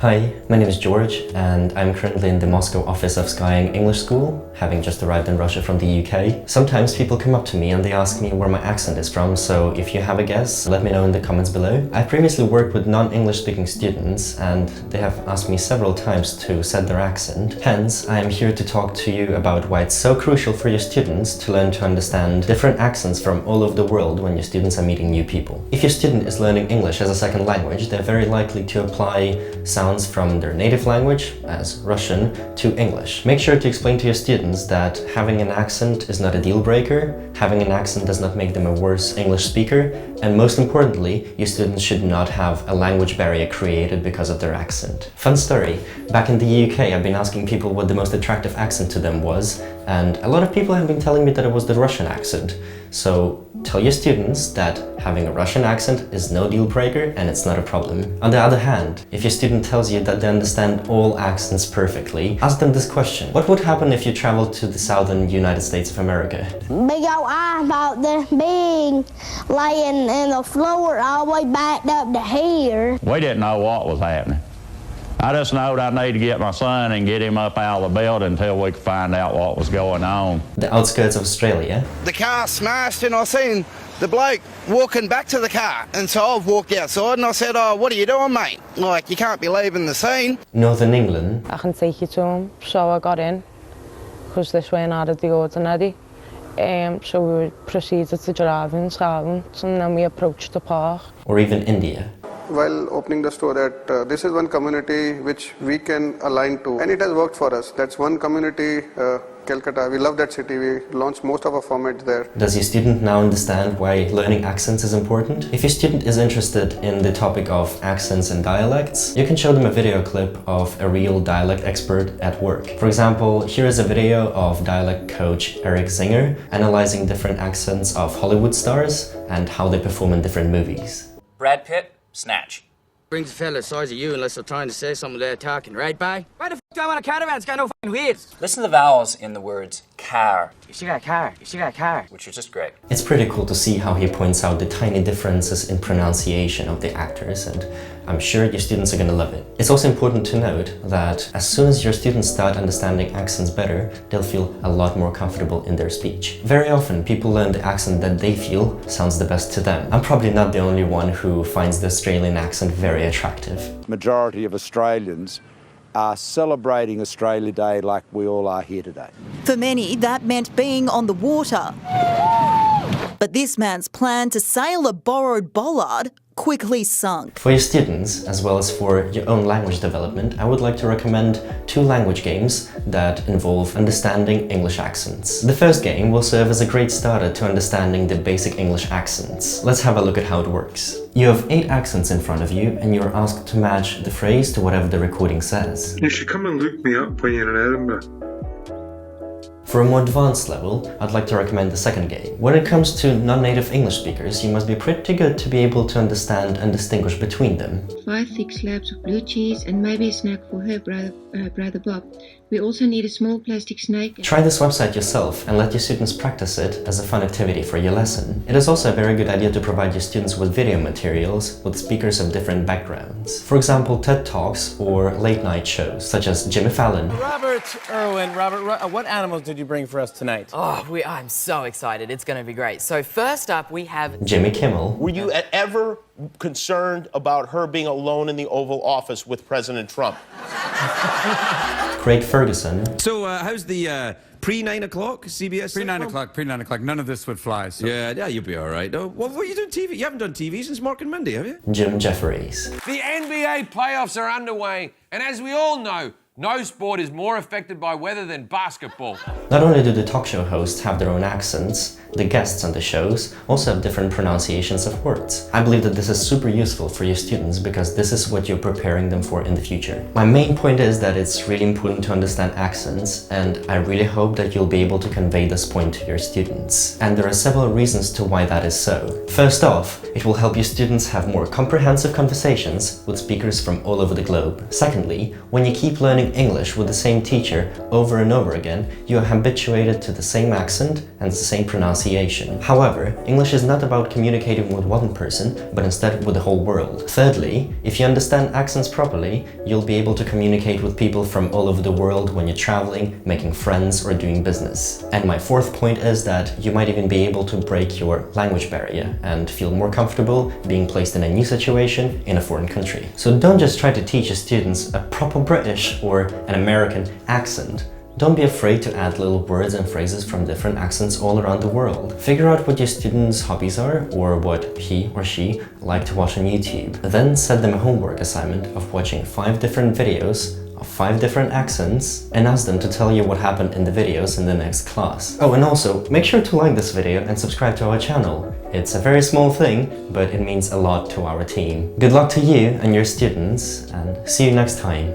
Hi, my name is George and I'm currently in the Moscow office of Skyeng English School, having just arrived in Russia from the UK. Sometimes people come up to me and they ask me where my accent is from, so if you have a guess, let me know in the comments below. I've previously worked with non-English speaking students and they have asked me several times to set their accent. Hence, I am here to talk to you about why it's so crucial for your students to learn to understand different accents from all over the world when your students are meeting new people. If your student is learning English as a second language, they're very likely to apply sounds from their native language, as Russian, to English. Make sure to explain to your students that having an accent is not a deal breaker, having an accent does not make them a worse English speaker, and most importantly, your students should not have a language barrier created because of their accent. Fun story, back in the UK I've been asking people what the most attractive accent to them was, and a lot of people have been telling me that it was the Russian accent. So tell your students that having a Russian accent is no deal breaker and it's not a problem. On the other hand, if your student tells you that they understand all accents perfectly, ask them this question. What would happen if you traveled to the southern United States of America? Big old eye about this being laying in the floor all the way back up to here. We didn't know what was happening. I just knowed I need to get my son and get him up out of the building until we could find out what was going on. The outskirts of Australia. The car smashed and I seen the bloke walking back to the car, and so I've walked outside and I said, "Oh, what are you doing, mate? Like, you can't be leaving the scene." Northern England. I can take you to him, so I got in, because this went out of the ordinary. So we proceeded to drive in silence and then we approached the park. Or even India. While opening the store that this is one community which we can align to, and it has worked for us. That's one community, Calcutta. We love that city. We launched most of our formats there. Does your student now understand why learning accents is important? If your student is interested in the topic of accents and dialects, you can show them a video clip of a real dialect expert at work. For example, here is a video of dialect coach Eric Singer analyzing different accents of Hollywood stars and how they perform in different movies. Brad Pitt, Snatch. Brings a fella the size of you unless they're trying to say something they're talking, right, bye? Why the f do I want a caravan? It's got no f***ing wheels. Listen to the vowels in the words car, You still got a car, you still got a car. which are just great. It's pretty cool to see how he points out the tiny differences in pronunciation of the actors, and I'm sure your students are gonna love it. It's also important to note that as soon as your students start understanding accents better, they'll feel a lot more comfortable in their speech. Very often, people learn the accent that they feel sounds the best to them. I'm probably not the only one who finds the Australian accent very attractive. Majority of Australians are celebrating Australia Day like we all are here today. For many, that meant being on the water. But this man's plan to sail a borrowed bollard quickly sunk. For your students, as well as for your own language development, I would like to recommend 2 language games that involve understanding English accents. The first game will serve as a great starter to understanding the basic English accents. Let's have a look at how it works. You have 8 accents in front of you and you're asked to match the phrase to whatever the recording says. You should come and look me up when you're in Edinburgh. For a more advanced level, I'd like to recommend the second game. When it comes to non-native English speakers, you must be pretty good to be able to understand and distinguish between them. 5 thick slabs of blue cheese and maybe a snack for her brother Bob. We also need a small plastic snake. Try this website yourself and let your students practice it as a fun activity for your lesson. It is also a very good idea to provide your students with video materials with speakers of different backgrounds. For example, TED Talks or late night shows, such as Jimmy Fallon. Robert Irwin, what animals did you bring for us tonight? Oh, I'm so excited. It's going to be great. So first up, we have Jimmy Kimmel. Were you ever concerned about her being alone in the Oval Office with President Trump? Craig Ferguson. So, how's the pre-9 o'clock CBS? Pre-9 o'clock. None of this would fly. So. Yeah, you'll be all right. Oh, what are you doing TV? You haven't done TV since Mark and Mindy, have you? Jim Jefferies. The NBA playoffs are underway, and as we all know, no sport is more affected by weather than basketball. Not only do the talk show hosts have their own accents, the guests on the shows also have different pronunciations of words. I believe that this is super useful for your students because this is what you're preparing them for in the future. My main point is that it's really important to understand accents, and I really hope that you'll be able to convey this point to your students. And there are several reasons to why that is so. First off, it will help your students have more comprehensive conversations with speakers from all over the globe. Secondly, when you keep learning English with the same teacher over and over again, you are habituated to the same accent and the same pronunciation pronunciation. However, English is not about communicating with one person, but instead with the whole world. Thirdly, if you understand accents properly, you'll be able to communicate with people from all over the world when you're traveling, making friends, or doing business. And my fourth point is that you might even be able to break your language barrier and feel more comfortable being placed in a new situation in a foreign country. So don't just try to teach your students a proper British or an American accent. Don't be afraid to add little words and phrases from different accents all around the world. Figure out what your students' hobbies are or what he or she like to watch on YouTube. Then set them a homework assignment of watching 5 different videos of 5 different accents and ask them to tell you what happened in the videos in the next class. Oh, and also, make sure to like this video and subscribe to our channel. It's a very small thing, but it means a lot to our team. Good luck to you and your students, and see you next time.